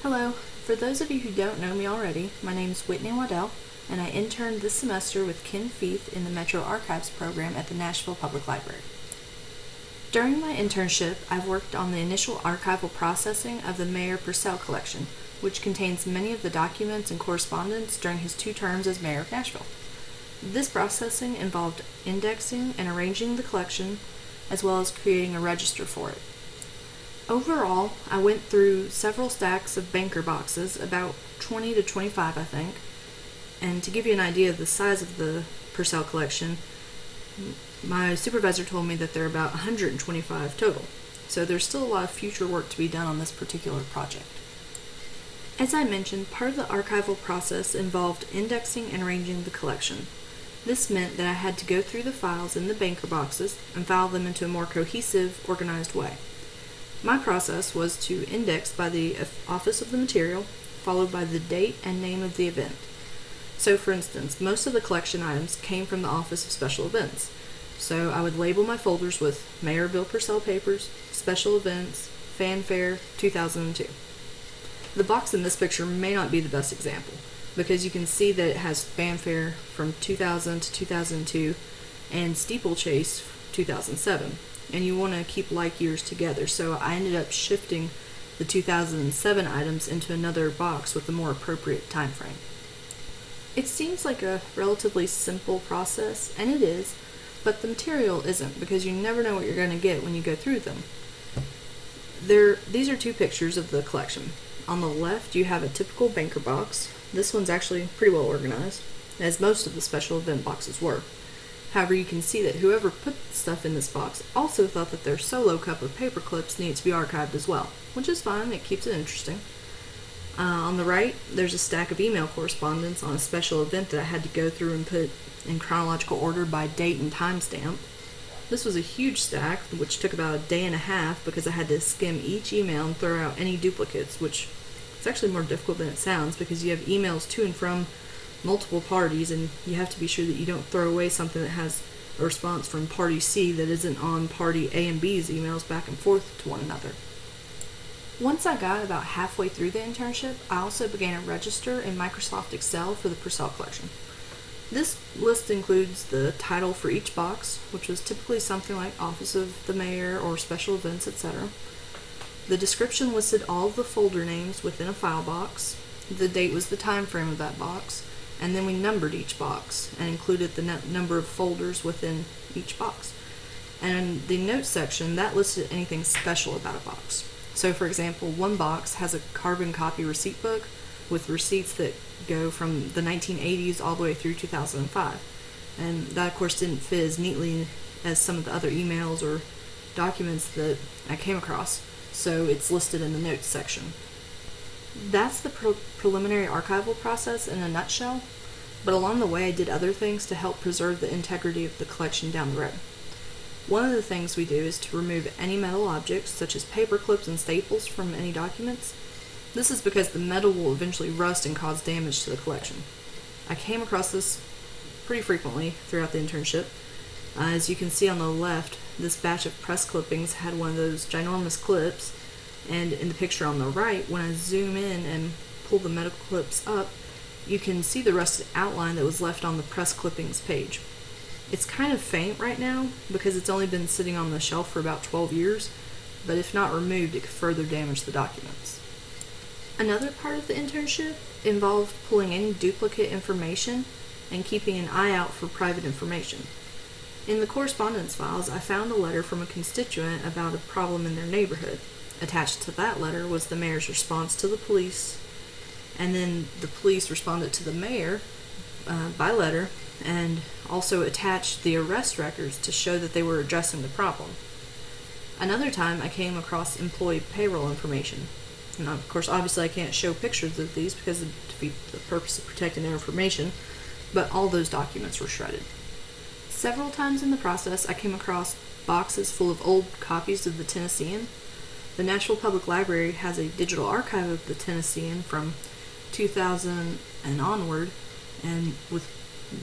Hello. For those of you who don't know me already, my name is Whitney Waddell, and I interned this semester with Ken Feith in the Metro Archives program at the Nashville Public Library. During my internship, I've worked on the initial archival processing of the Mayor Purcell collection, which contains many of the documents and correspondence during his 2 terms as mayor of Nashville. This processing involved indexing and arranging the collection, as well as creating a register for it. Overall, I went through several stacks of banker boxes, about 20 to 25 I think, and to give you an idea of the size of the Purcell collection, my supervisor told me that there are about 125 total, so there's still a lot of future work to be done on this particular project. As I mentioned, part of the archival process involved indexing and arranging the collection. This meant that I had to go through the files in the banker boxes and file them into a more cohesive, organized way. My process was to index by the office of the material, followed by the date and name of the event. So for instance, most of the collection items came from the Office of Special Events. So I would label my folders with Mayor Bill Purcell papers, special events, fanfare, 2002. The box in this picture may not be the best example, because you can see that it has fanfare from 2000 to 2002 and steeplechase 2007. And you want to keep like years together, so I ended up shifting the 2007 items into another box with a more appropriate time frame. It seems like a relatively simple process, and it is, but the material isn't, because you never know what you're going to get when you go through them. These are 2 pictures of the collection. On the left you have a typical banker box. This one's actually pretty well organized, as most of the special event boxes were. However, you can see that whoever put stuff in this box also thought that their solo cup of paper clips needed to be archived as well, which is fine, it keeps it interesting. On the right, there's a stack of email correspondence on a special event that I had to go through and put in chronological order by date and timestamp. This was a huge stack, which took about a day and a half because I had to skim each email and throw out any duplicates, which is actually more difficult than it sounds because you have emails to and from multiple parties, and you have to be sure that you don't throw away something that has a response from party C that isn't on party A and B's emails back and forth to one another. Once I got about halfway through the internship, I also began a register in Microsoft Excel for the Purcell collection. This list includes the title for each box, which was typically something like Office of the Mayor or Special Events, etc. The description listed all of the folder names within a file box. The date was the time frame of that box. And then we numbered each box and included the number of folders within each box. And the notes section, that listed anything special about a box. So for example, one box has a carbon copy receipt book with receipts that go from the 1980s all the way through 2005. And that of course didn't fit as neatly as some of the other emails or documents that I came across, so it's listed in the notes section. That's the preliminary archival process in a nutshell, but along the way I did other things to help preserve the integrity of the collection down the road. One of the things we do is to remove any metal objects, such as paper clips and staples, from any documents. This is because the metal will eventually rust and cause damage to the collection. I came across this pretty frequently throughout the internship. As you can see on the left, this batch of press clippings had one of those ginormous clips, and in the picture on the right, when I zoom in and pull the metal clips up, you can see the rusted outline that was left on the press clippings page. It's kind of faint right now because it's only been sitting on the shelf for about 12 years, but if not removed, it could further damage the documents. Another part of the internship involved pulling any duplicate information and keeping an eye out for private information. In the correspondence files, I found a letter from a constituent about a problem in their neighborhood. Attached to that letter was the mayor's response to the police, and then the police responded to the mayor by letter and also attached the arrest records to show that they were addressing the problem. Another time I came across employee payroll information. And of course, obviously I can't show pictures of these because it defeats the purpose of protecting their information, but all those documents were shredded. Several times in the process I came across boxes full of old copies of the Tennessean. The Nashville Public Library has a digital archive of the Tennessean from 2000 and onward, and with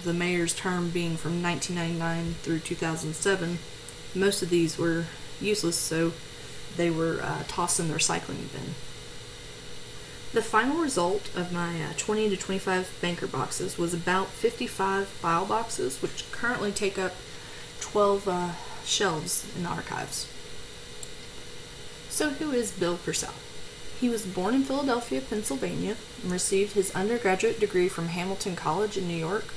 the mayor's term being from 1999 through 2007, most of these were useless, so they were tossed in the recycling bin. The final result of my 20 to 25 banker boxes was about 55 file boxes, which currently take up 12 shelves in the archives. So who is Bill Purcell? He was born in Philadelphia, Pennsylvania, and received his undergraduate degree from Hamilton College in New York.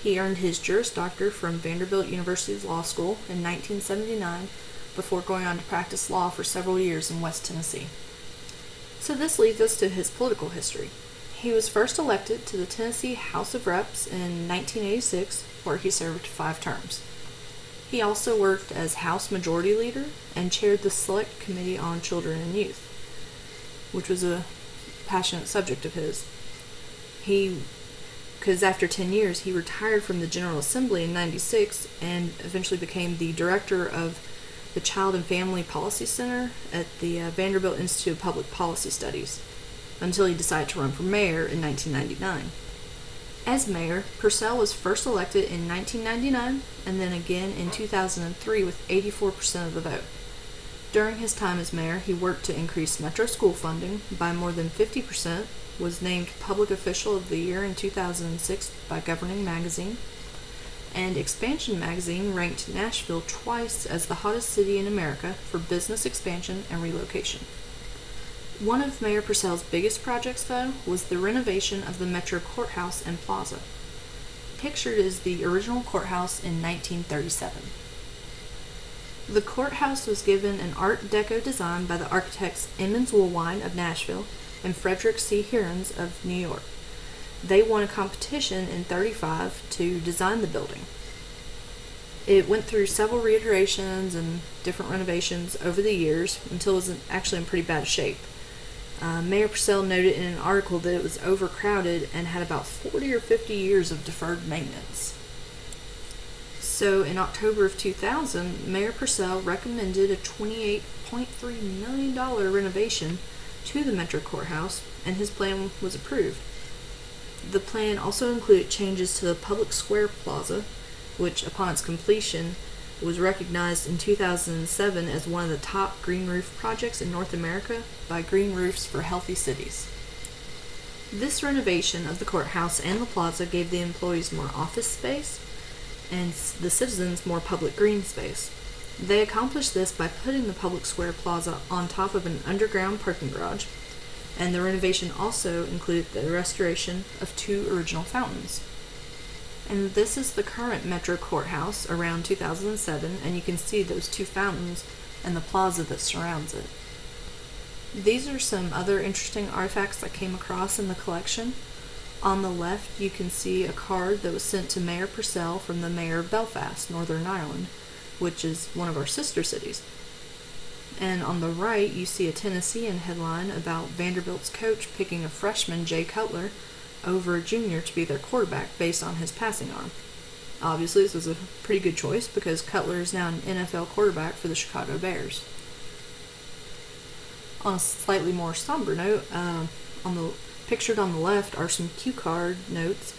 He earned his Juris Doctor from Vanderbilt University's Law School in 1979 before going on to practice law for several years in West Tennessee. So this leads us to his political history. He was first elected to the Tennessee House of Reps in 1986, where he served 5 terms. He also worked as House Majority Leader and chaired the Select Committee on Children and Youth, which was a passionate subject of his. Because after 10 years, he retired from the General Assembly in 96 and eventually became the director of the Child and Family Policy Center at the Vanderbilt Institute of Public Policy Studies, until he decided to run for mayor in 1999. As mayor, Purcell was first elected in 1999 and then again in 2003 with 84% of the vote. During his time as mayor, he worked to increase metro school funding by more than 50%, was named Public Official of the Year in 2006 by Governing Magazine, and Expansion Magazine ranked Nashville twice as the hottest city in America for business expansion and relocation. One of Mayor Purcell's biggest projects, though, was the renovation of the Metro Courthouse and Plaza. Pictured is the original courthouse in 1937. The courthouse was given an Art Deco design by the architects Emmons Woolwine of Nashville and Frederick C. Hearns of New York. They won a competition in 1935 to design the building. It went through several reiterations and different renovations over the years until it was actually in pretty bad shape. Mayor Purcell noted in an article that it was overcrowded and had about 40 or 50 years of deferred maintenance. So in October of 2000, Mayor Purcell recommended a $28.3 million renovation to the Metro Courthouse, and his plan was approved. The plan also included changes to the Public Square Plaza, which upon its completion was recognized in 2007 as one of the top green roof projects in North America by Green Roofs for Healthy Cities. This renovation of the courthouse and the plaza gave the employees more office space and the citizens more public green space. They accomplished this by putting the Public Square Plaza on top of an underground parking garage, and the renovation also included the restoration of 2 original fountains. And this is the current Metro Courthouse around 2007, and you can see those 2 fountains and the plaza that surrounds it. These are some other interesting artifacts I came across in the collection. On the left, you can see a card that was sent to Mayor Purcell from the Mayor of Belfast, Northern Ireland, which is one of our sister cities. And on the right, you see a Tennessean headline about Vanderbilt's coach picking a freshman, Jay Cutler, over a junior to be their quarterback based on his passing arm. Obviously, this was a pretty good choice because Cutler is now an NFL quarterback for the Chicago Bears. On a slightly more somber note, pictured on the left are some cue card notes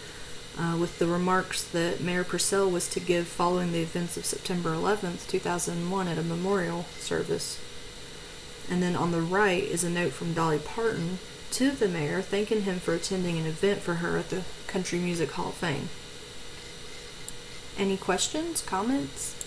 with the remarks that Mayor Purcell was to give following the events of September 11th, 2001 at a memorial service. And then on the right is a note from Dolly Parton to the mayor thanking him for attending an event for her at the Country Music Hall of Fame. Any questions, comments?